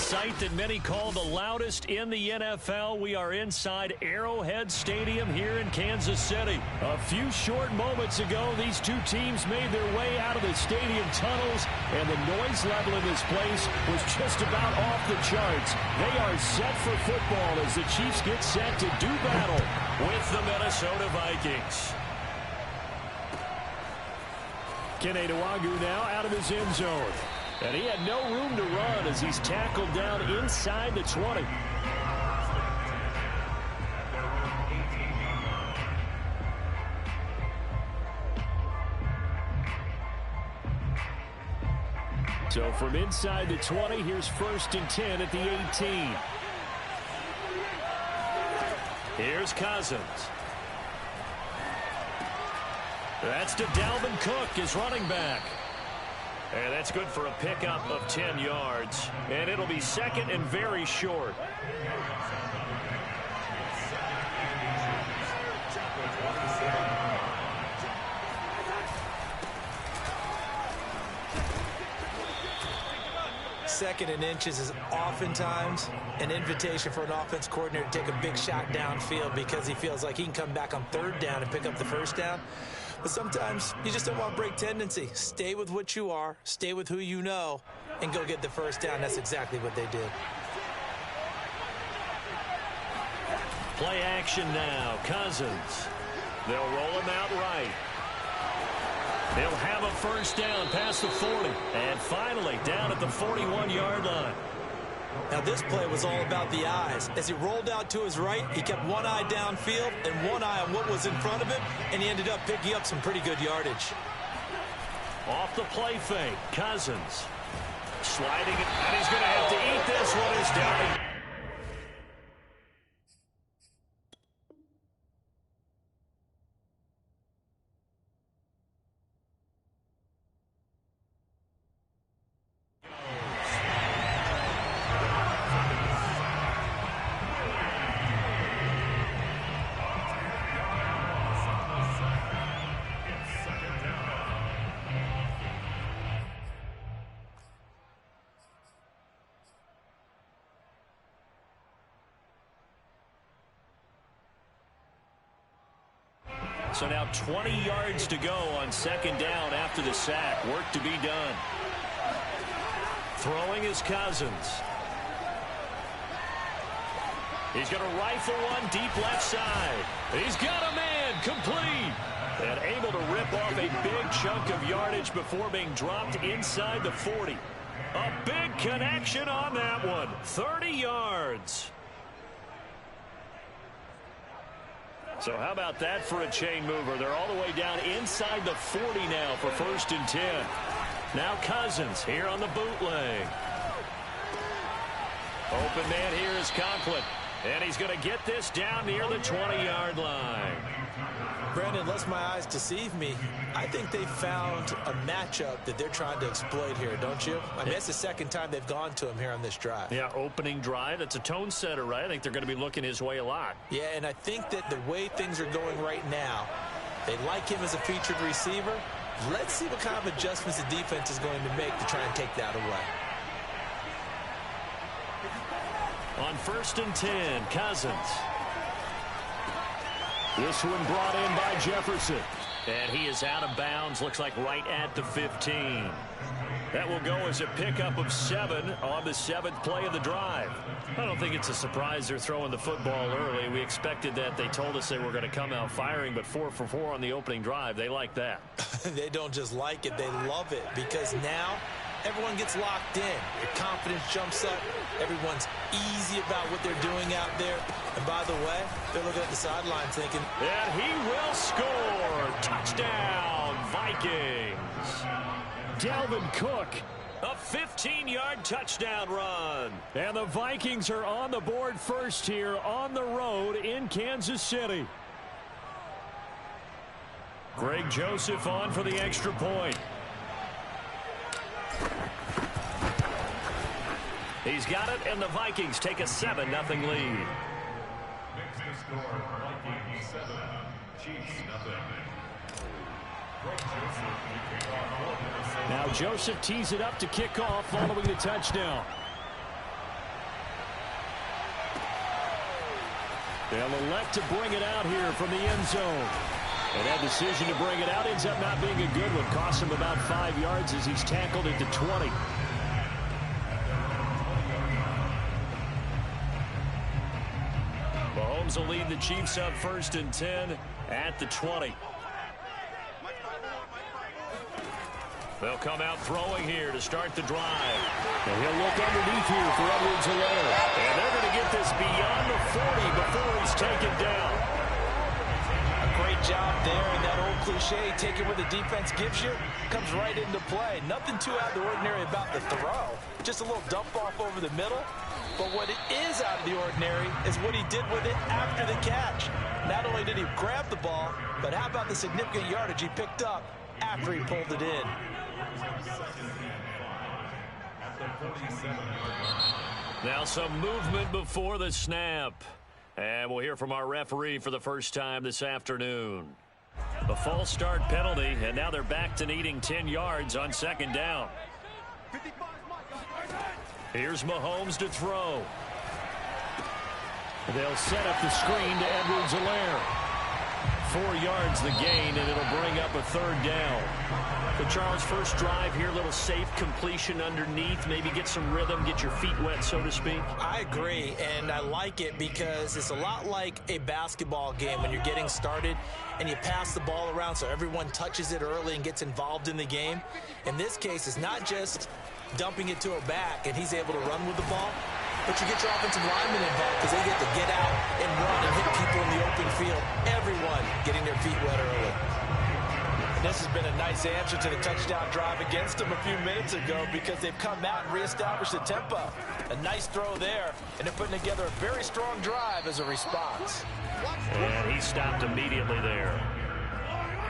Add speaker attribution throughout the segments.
Speaker 1: sight that many call the loudest in the NFL. We are inside Arrowhead Stadium here in Kansas City. A few short moments ago, these two teams made their way out of the stadium tunnels, and the noise level in this place was just about off the charts. They are set for football as the Chiefs get set to do battle with the Minnesota Vikings. Keneduagu now out of his end zone. And he had no room to run as he's tackled down inside the 20. So from inside the 20, here's 1st and 10 at the 18. Here's Cousins. That's to Dalvin Cook, his running back. And that's good for a pickup of 10 yards. And it'll be 2nd and very short.
Speaker 2: Second and inches is oftentimes an invitation for an offense coordinator to take a big shot downfield because he feels like he can come back on 3rd down and pick up the 1st down. But sometimes you just don't want to break tendency. Stay with what you are, stay with who you know, and go get the 1st down. That's exactly what they did.
Speaker 1: Play action now. Cousins. They'll roll him out right. He'll have a 1st down past the 40. And finally down at the 41-yard line.
Speaker 2: Now this play was all about the eyes. As he rolled out to his right, he kept one eye downfield and one eye on what was in front of him, and he ended up picking up some pretty good yardage.
Speaker 1: Off the play fake, Cousins. Sliding, and he's going to have to eat this one as down. So now 20 yards to go on 2nd down after the sack. Work to be done. Throwing is Cousins. He's going to rifle one deep left side. He's got a man complete. And able to rip off a big chunk of yardage before being dropped inside the 40. A big connection on that one. 30 yards. So how about that for a chain mover? They're all the way down inside the 40 now for 1st and 10. Now Cousins here on the bootleg. Open man here is Conklin. And he's going to get this down near the 20-yard line.
Speaker 2: Brandon, unless my eyes deceive me, I think they found a matchup that they're trying to exploit here, don't you? I mean, it's the 2nd time they've gone to him here on this drive.
Speaker 1: Yeah, opening drive. It's a tone setter, right? I think they're going to be looking his way a lot.
Speaker 2: Yeah, and I think that the way things are going right now, they like him as a featured receiver. Let's see what kind of adjustments the defense is going to make to try and take that away.
Speaker 1: On 1st and 10, Cousins. This one brought in by Jefferson. And he is out of bounds, looks like right at the 15. That will go as a pickup of 7 on the 7th play of the drive. I don't think it's a surprise they're throwing the football early. We expected that. They told us they were going to come out firing, but 4 for 4 on the opening drive. They like that.
Speaker 2: They don't just like it, they love it, because now everyone gets locked in. Your confidence jumps up. Everyone's easy about what they're doing out there. And by the way, they're looking at the sideline thinking,
Speaker 1: and he will score. Touchdown, Vikings. Dalvin Cook, a 15-yard touchdown run. And the Vikings are on the board first here on the road in Kansas City. Greg Joseph on for the extra point. He's got it, and the Vikings take a 7-0 lead. Now Joseph tees it up to kick off following the touchdown. They'll elect to bring it out here from the end zone. And that decision to bring it out ends up not being a good one. Costs him about 5 yards as he's tackled at the 20. Mahomes will lead the Chiefs up 1st and 10 at the 20. They'll come out throwing here to start the drive. And he'll look underneath here for Edwards-Helaire. And they're going to get this beyond the 40 before he's taken down.
Speaker 2: A great job there, and that old cliche, take it where the defense gives you, comes right into play. Nothing too out of the ordinary about the throw. Just a little dump off over the middle. But what it is out of the ordinary is what he did with it after the catch. Not only did he grab the ball, but how about the significant yardage he picked up after he pulled it in.
Speaker 1: Now some movement before the snap. And we'll hear from our referee for the first time this afternoon. A false start penalty, and now they're back to needing 10 yards on 2nd down. Here's Mahomes to throw. They'll set up the screen to Edwards-Helaire. 4 yards the gain, and it'll bring up a 3rd down. So, Charles, first drive here, a little safe completion underneath. Maybe get some rhythm, get your feet wet, so to speak.
Speaker 2: I agree, and I like it because it's a lot like a basketball game when you're getting started and you pass the ball around so everyone touches it early and gets involved in the game. In this case, it's not just dumping it to a back and he's able to run with the ball, but you get your offensive linemen involved because they get to get out and run and hit people in the open field. Everyone getting their feet wet early. This has been a nice answer to the touchdown drive against them a few minutes ago because they've come out and reestablished the tempo. A nice throw there, and they're putting together a very strong drive as a response.
Speaker 1: And he stopped immediately there.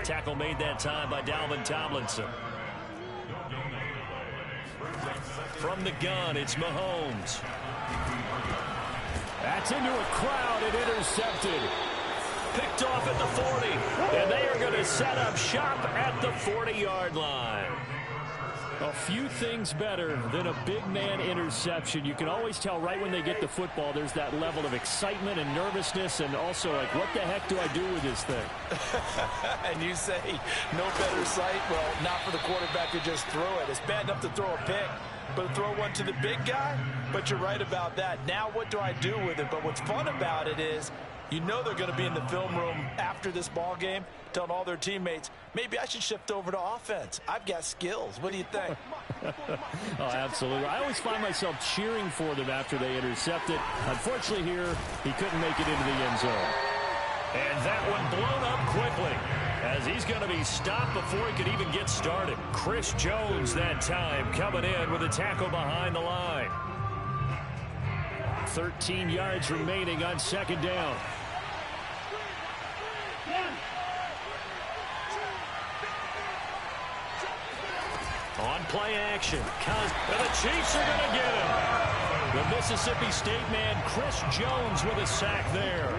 Speaker 1: Tackle made that time by Dalvin Tomlinson. From the gun, it's Mahomes. That's into a crowd and intercepted. Picked off at the 40, and they are going to set up shop at the 40-yard line. A few things better than a big man interception. You can always tell right when they get the football, there's that level of excitement and nervousness, and also like, what the heck do I do with this thing?
Speaker 2: And you say, no better sight? Well, not for the quarterback who just threw it. It's bad enough to throw a pick, but to throw one to the big guy? But you're right about that. Now what do I do with it? But what's fun about it is, you know they're going to be in the film room after this ball game telling all their teammates, maybe I should shift over to offense. I've got skills. What do you think?
Speaker 1: Oh, absolutely. I always find myself cheering for them after they intercept it. Unfortunately here, he couldn't make it into the end zone. And that one blown up quickly as he's going to be stopped before he could even get started. Chris Jones that time coming in with a tackle behind the line. 13 yards remaining on 2nd down. On play action. And the Chiefs are going to get him. The Mississippi State man, Chris Jones, with a sack there.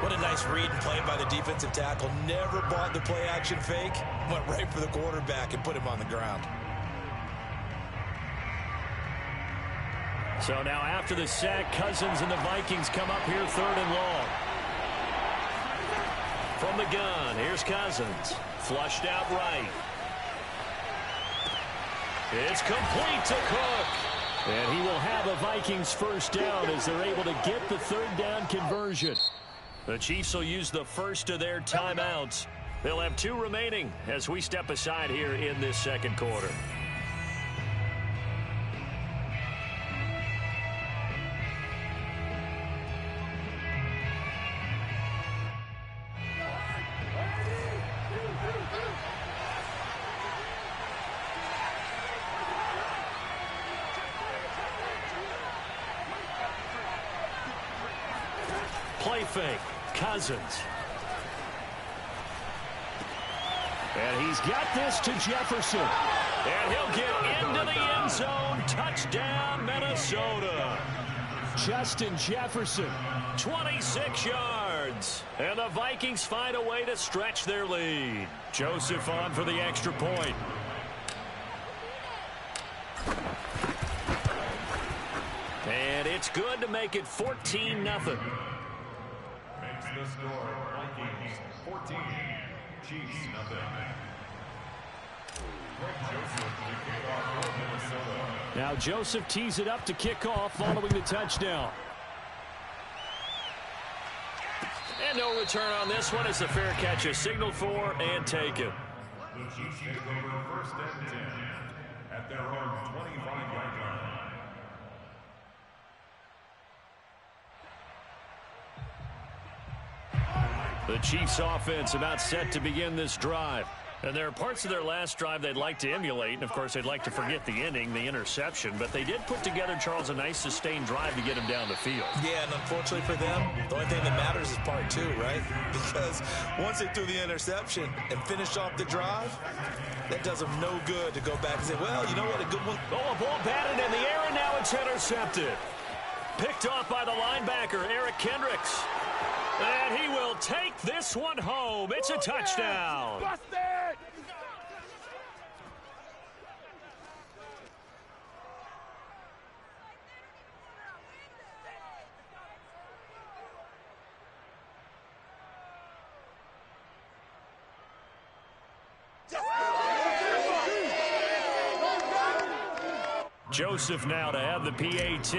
Speaker 2: What a nice read and play by the defensive tackle. Never bought the play action fake. Went right for the quarterback and put him on the ground.
Speaker 1: So now after the sack, Cousins and the Vikings come up here 3rd and long. From the gun, here's Cousins. Flushed out right. It's complete to Cook. And he will have a Vikings first down as they're able to get the 3rd down conversion. The Chiefs will use the first of their timeouts. They'll have 2 remaining as we step aside here in this 2nd quarter. Play fake. Cousins. And he's got this to Jefferson. And he'll get into the end zone. Touchdown, Minnesota. Justin Jefferson, 26 yards. And the Vikings find a way to stretch their lead. Joseph on for the extra point. And it's good to make it 14-0.
Speaker 3: the score, Vikings 14, Chiefs nothing.
Speaker 1: Now Joseph tees it up to kick off following the touchdown. And no return on this one as the fair catch is signaled for and taken.
Speaker 3: The Chiefs take over first and 10 at their own 25-yard line.
Speaker 1: The Chiefs offense about set to begin this drive. And there are parts of their last drive they'd like to emulate. And, of course, they'd like to forget the ending, the interception. But they did put together, Charles, a nice sustained drive to get him down the field.
Speaker 2: Yeah, and unfortunately for them, the only thing that matters is part two, right? Because once they threw the interception and finished off the drive, that does them no good to go back and say, well, you know what, a good one.
Speaker 1: Oh, a ball batted in the air, and now it's intercepted. Picked off by the linebacker, Eric Kendricks. And he will take this one home. It's a touchdown. Joseph now to have the PAT.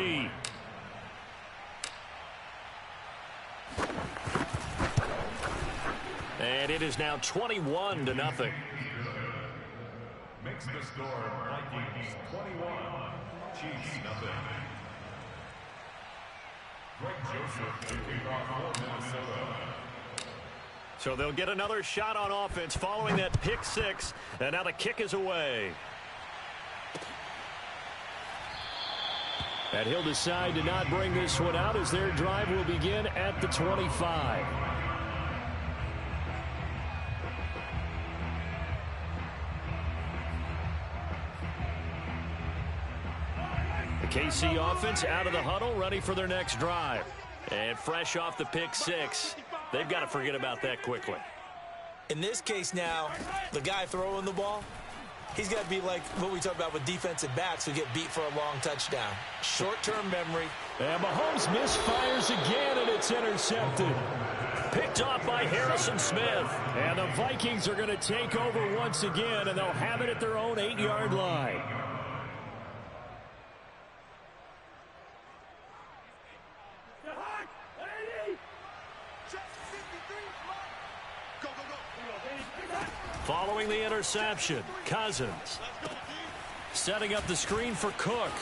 Speaker 1: And it is now 21-0.
Speaker 3: Makes the score Vikings 21, Chiefs nothing. Greg Joseph to kick off for Minnesota.
Speaker 1: So they'll get another shot on offense following that pick six. And now the kick is away. And he'll decide to not bring this one out as their drive will begin at the 25. The KC offense out of the huddle, ready for their next drive. And fresh off the pick six, they've got to forget about that quickly.
Speaker 2: In this case now, the guy throwing the ball, he's got to be like what we talk about with defensive backs who get beat for a long touchdown. Short-term memory.
Speaker 1: And Mahomes misfires again, and it's intercepted. Picked off by Harrison Smith. And the Vikings are going to take over once again, and they'll have it at their own 8-yard line. Following the interception, Cousins setting up the screen for Cook.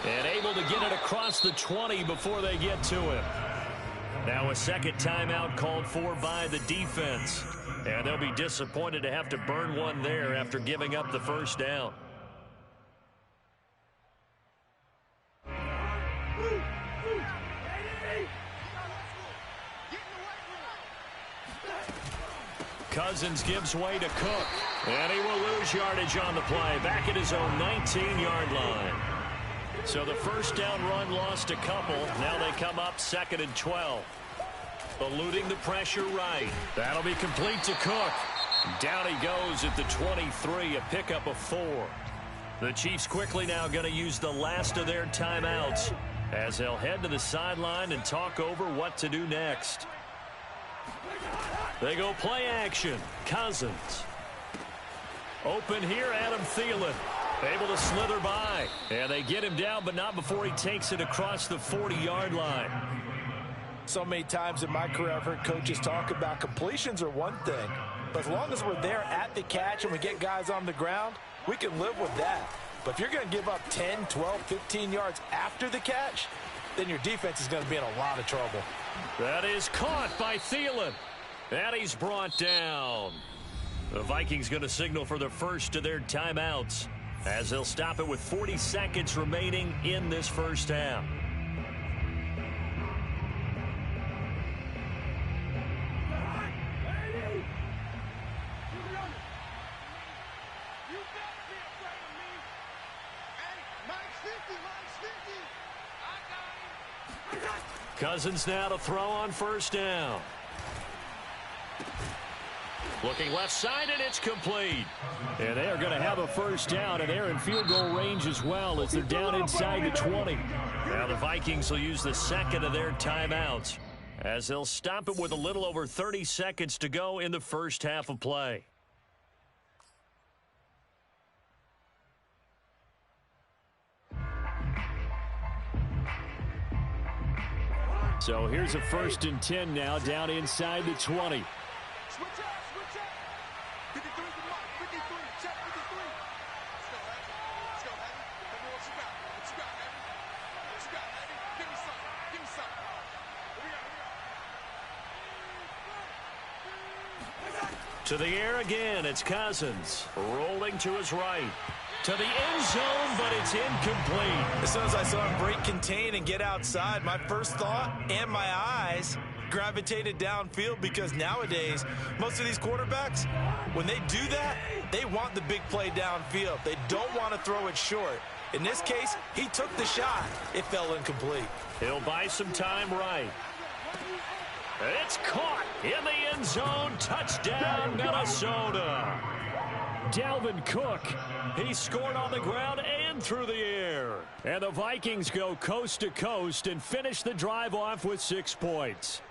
Speaker 1: And able to get it across the 20 before they get to him. Now a second timeout called for by the defense. And they'll be disappointed to have to burn one there after giving up the first down. Cousins gives way to Cook. And he will lose yardage on the play. Back at his own 19-yard line. So the first down run lost a couple. Now they come up 2nd and 12. Eluding the pressure right. That'll be complete to Cook. Down he goes at the 23, a pickup of 4. The Chiefs quickly now going to use the last of their timeouts as they'll head to the sideline and talk over what to do next. They go play action. Cousins. Open here, Adam Thielen. Able to slither by. And they get him down, but not before he takes it across the 40-yard line.
Speaker 2: So many times in my career, I've heard coaches talk about completions are one thing. But as long as we're there at the catch and we get guys on the ground, we can live with that. But if you're going to give up 10, 12, 15 yards after the catch, then your defense is going to be in a lot of trouble.
Speaker 1: That is caught by Thielen. And he's brought down. The Vikings going to signal for the first of their timeouts as they'll stop it with 40 seconds remaining in this first half. Cousins now to throw on first down. Looking left side, and it's complete. And they are going to have a first down, and they're in field goal range as well as they're down inside the 20. Now the Vikings will use the second of their timeouts as they'll stop it with a little over 30 seconds to go in the first half of play. So here's a 1st and 10 now down inside the 20.
Speaker 4: Switch out, switch out. 53 to Mike, 53, check 53. Let's go, Heavy. Tell me what you got. What you got, Heavy? What you got, Heavy? Give me something. Give me something.
Speaker 1: To the air again, it's Cousins. Rolling to his right. To the end zone, but it's incomplete.
Speaker 2: As soon as I saw him break contain and get outside, my first thought and my eyes gravitated downfield, because nowadays, most of these quarterbacks, when they do that, they want the big play downfield. They don't want to throw it short. In this case, he took the shot. It fell incomplete.
Speaker 1: He'll buy some time right. It's caught in the end zone. Touchdown, Minnesota. Dalvin Cook, he scored on the ground and through the air. And the Vikings go coast to coast and finish the drive off with 6 points.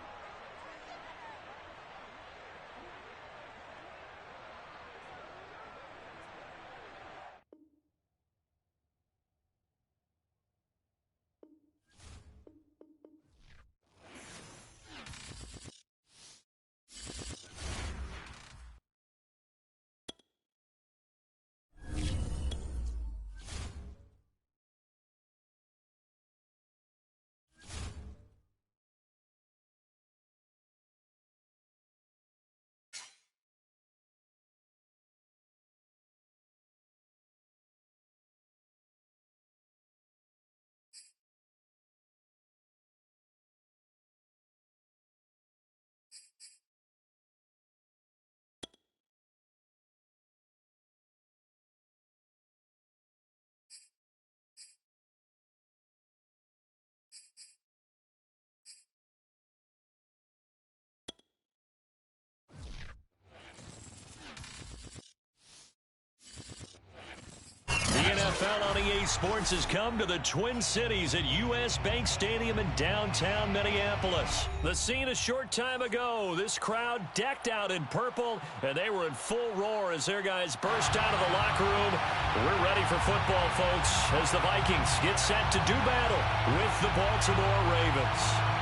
Speaker 1: NFL on EA Sports has come to the Twin Cities at U.S. Bank Stadium in downtown Minneapolis. The scene a short time ago, this crowd decked out in purple, and they were in full roar as their guys burst out of the locker room. We're ready for football, folks, as the Vikings get set to do battle with the Baltimore Ravens.